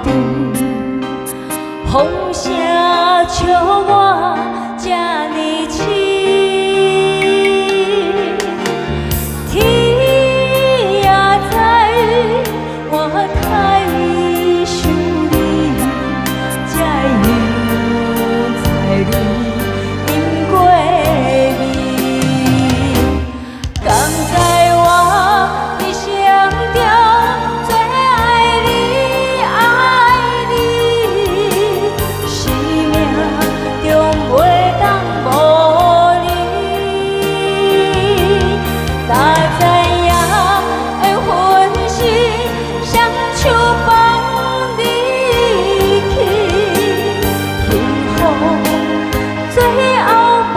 边，风声笑我这呢痴。天也知我太想你，才又在你因过暝。甘在我一生中最爱你，爱你，生命中袂当无你。哪知影缘分是双手放你去，幸福最后无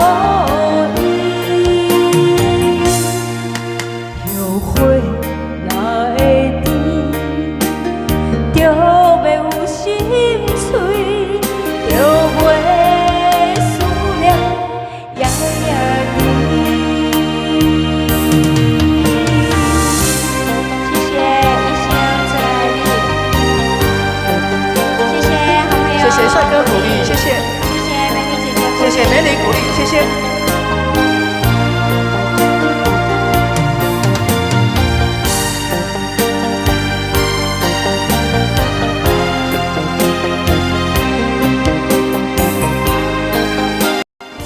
依。后悔哪会甜，就要有心碎，就袂思念夜夜甜。谢谢一生最爱你，谢谢好朋友，谢谢帅哥鼓励，谢谢，谢谢美女姐姐，谢谢美女鼓励，谢谢。